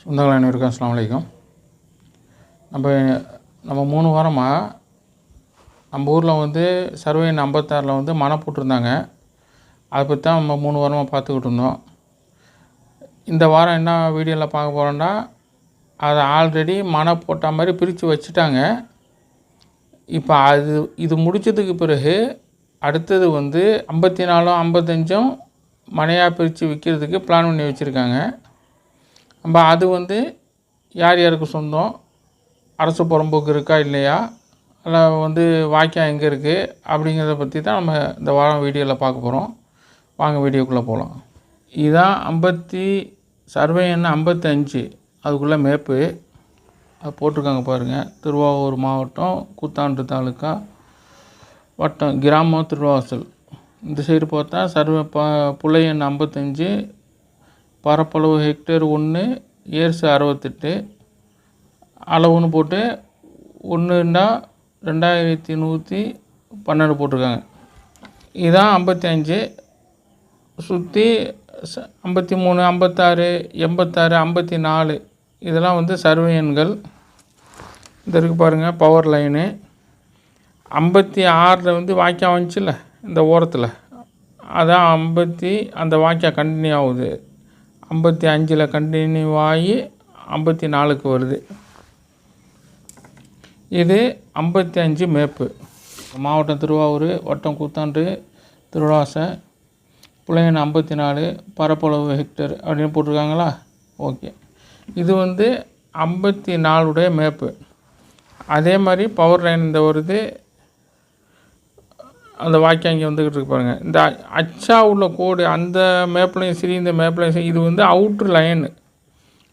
சொந்தங்கள் அனைவருக்கும் அஸ்ஸலாமு அலைக்கும். நம்ம 3 வாரமாக நம்ம ஊரில் வந்து சர்வே எண் 56 வந்து மனை போட்டிருந்தாங்க. அதை பற்றி தான் நம்ம 3 வாரமாக பார்த்துக்கிட்டு இருந்தோம். இந்த வாரம் என்ன வீடியோவில் பார்க்க போகிறோன்னா, அதை ஆல்ரெடி மனை போட்ட மாதிரி பிரித்து வச்சுட்டாங்க. இப்போ இது முடித்ததுக்கு பிறகு அடுத்தது வந்து 54 55 மனையாக பிரித்து விற்கிறதுக்கு பிளான் பண்ணி வச்சுருக்காங்க. நம்ம அது வந்து யார் யாருக்கு சொந்தம், அரசு புறம்போக்கு இருக்கா இல்லையா, இல்லை வந்து வாய்க்கால் எங்கே இருக்குது அப்படிங்கிறத பற்றி தான் நம்ம இந்த வாரம் வீடியோவில் பார்க்க போகிறோம். வாங்க வீடியோக்குள்ளே போகலாம். இதுதான் சர்வே எண் 55 அதுக்குள்ளே மேப்பு அது போட்டிருக்காங்க பாருங்கள். திருவாரூர் மாவட்டம் கூத்தாண்டு தாலுக்கா வட்டம் கிராமம் திருவாசல். இந்த சைடு பார்த்தா சர்வே புலை எண் 55 பரப்பளவு ஹெக்டேர் 1 ஏர்ஸ் 68 அளவுன்னு போட்டு 1/2112 போட்டிருக்காங்க. இதுதான் 55 சுற்றி 53 56 86 54 இதெல்லாம் வந்து சர்வே எண்கள். இந்த இருக்குது பாருங்கள் பவர் லைனு. 56 வந்து வாய்க்கால் வந்துச்சுல்ல இந்த ஓரத்தில், அதான் அந்த வாய்க்கால் கண்டினியூ ஆகுது. 55 கண்டினியூ ஆகி 54க்கு வருது. இது 55 மேப்பு. மாவட்டம் திருவாரூர், வட்டம் கூத்தாண்டு திருவாசை, புலையன் 54 பரப்பளவு ஹெக்டர் அப்படின்னு போட்டிருக்காங்களா. ஓகே, இது வந்து 54 மேப்பு. அதே மாதிரி பவர் லைன் இந்த வருது. அந்த வாய்க்கால் இங்கே வந்துக்கிட்டு இருக்கு பாருங்கள். இந்த அச்சா உள்ள கோடு அந்த மேப்லையும் சரி, இந்த மேப்லையும் சரி, இது வந்து அவுட்ரு லைனு,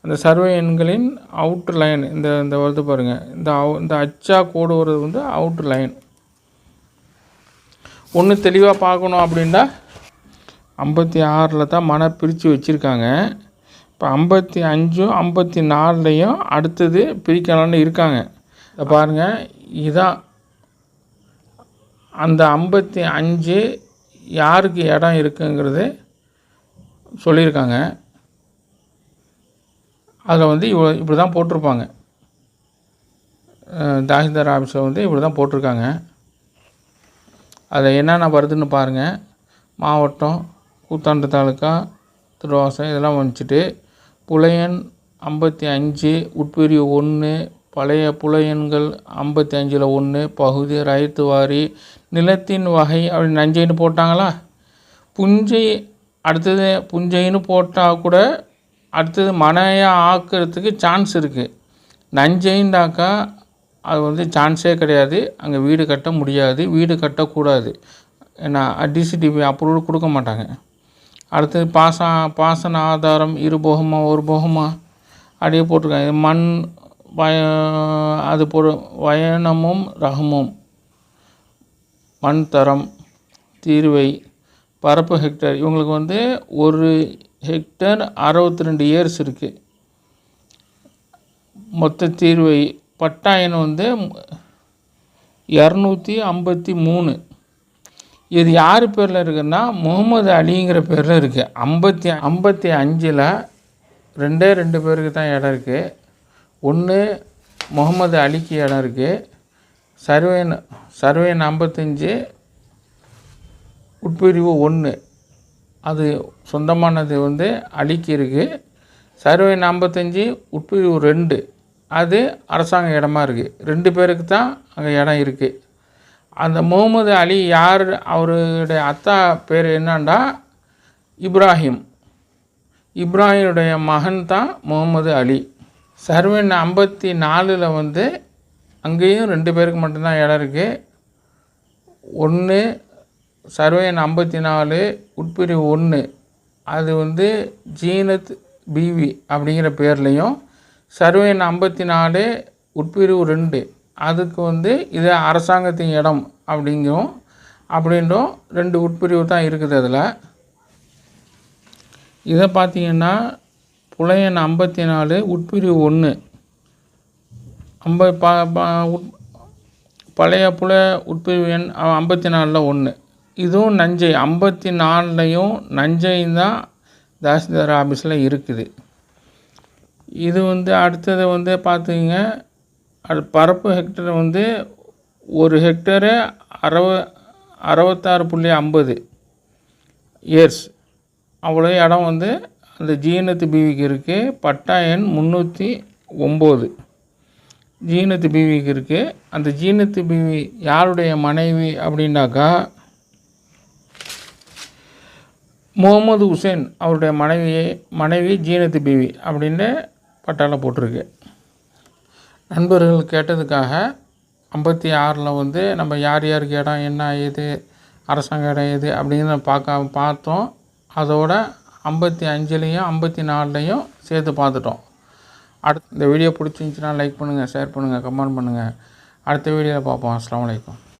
அந்த சர்வே எண்களின் அவுட்ரு லைன். இந்த வருது பாருங்கள். இந்த அச்சா கோடு வருது வந்து அவுட்ரு லைன். ஒன்று தெளிவாக பார்க்கணும் அப்படின்னா 56 தான் மனை பிரித்து வச்சுருக்காங்க. இப்போ 55 54 அடுத்தது பிரிக்கலான்னு இருக்காங்க. இதை பாருங்கள், இதுதான் அந்த 55 யாருக்கு இடம் இருக்குங்கிறது சொல்லியிருக்காங்க. அதில் வந்து இப்படி தான் போட்டிருப்பாங்க. தாசில்தார் ஆஃபீஸில் வந்து இப்படி தான் போட்டிருக்காங்க. அதில் என்னென்ன வருதுன்னு பாருங்கள். மாவட்டம் கூத்தாண்டு தாலுக்கா திருவாசை இதெல்லாம் வந்துச்சுட்டு, புலையன் 55 உட்பிரிவு 1 பழைய புலையன்கள் 55 1 பகுதி ரைத்து வாரி நிலத்தின் வகை அப்படி நஞ்சைன்னு போட்டாங்களா. புஞ்சை அடுத்தது புஞ்சைன்னு போட்டால் கூட அடுத்தது மனையாக ஆக்கிறதுக்கு சான்ஸ் இருக்குது. நஞ்சைண்டாக்கா அது வந்து சான்ஸே கிடையாது. அங்கே வீடு கட்ட முடியாது, வீடு கட்டக்கூடாது. ஏன்னா டிசிடிபி அப்ரூவல் கொடுக்க மாட்டாங்க. அடுத்தது பாசன ஆதாரம் 2 போகமா 1 போகமா அப்படியே போட்டிருக்காங்க. மண் அது வயனமும் ரகமும், மண் தரம், தீர்வை, பரப்பு ஹெக்டர். இவங்களுக்கு வந்து 1 ஹெக்டர் 62 ஏர்ஸ் இருக்குது. மொத்த தீர்வை பட்டாயன் வந்து 253. இது யார் பேரில் இருக்குன்னா முகமது அலிங்கிற பேரில் இருக்குது. 55 2 பேருக்கு தான் இடம் இருக்குது. ஒன்று முகமது அலிக்கு இடம் இருக்குது. சர்வே 55 உட்பிரிவு 1 அது சொந்தமானது வந்து அலிக்கு இருக்குது. சர்வே 55 உட்பிரிவு 2 அது அரசாங்க இடமா இருக்குது. 2 பேருக்கு தான் அங்கே இடம் இருக்குது. அந்த முகமது அலி யார், அவருடைய அத்தா பேர் என்னண்டா இப்ராஹிமுடைய மகன் தான் முகமது அலி. சர்வே 54 வந்து அங்கேயும் 2 பேருக்கு மட்டும்தான் இடம் இருக்குது. ஒன்று சர்வே 54 உட்பிரிவு 1 அது வந்து ஜீனத் பிவி அப்படிங்கிற பேர்லேயும், சர்வே 54 உட்பிரிவு 2 அதுக்கு வந்து இது அரசாங்கத்தின் இடம் அப்படின்றும் 2 உட்பிரிவு தான் இருக்குது. அதில் இதை பார்த்திங்கன்னா புலையன் 54 உட்பிரிவு 1 பழைய உட்பிரிவு எண் 54 1 இதுவும் நஞ்சை. 54 நஞ்சை தான் தாசில்தார் ஆஃபீஸில் இருக்குது. இது வந்து அடுத்தது வந்து பார்த்துங்க, அது பரப்பு ஹெக்டர் வந்து 1 ஹெக்டரு 66.50 இயர்ஸ். அவ்வளோ இடம் வந்து அந்த ஜீனத்து பிவிக்கு இருக்குது. பட்டா எண் 309 ஜீனத்து பிவிக்கு இருக்குது. அந்த ஜீனத்து பிவி யாருடைய மனைவி அப்படின்னாக்கா முகமது ஹுசைன் அவருடைய மனைவி ஜீனத்து பிவி அப்படின்னு பட்டாவில் போட்டிருக்கு. நண்பர்கள் கேட்டதுக்காக 56 வந்து நம்ம யார் யாருக்கு இடம் என்ன ஏது அரசாங்க இடம் ஏது அப்படின்னு பார்த்தோம். அதோட 55லையும் 54லையும் சேர்த்து பார்த்துட்டோம். இந்த வீடியோ பிடிச்சிருந்துச்சின்னா லைக் பண்ணுங்கள், ஷேர் பண்ணுங்கள், கமெண்ட் பண்ணுங்கள். அடுத்த வீடியோவில் பார்ப்போம். அஸ்ஸலாமு அலைக்கும்.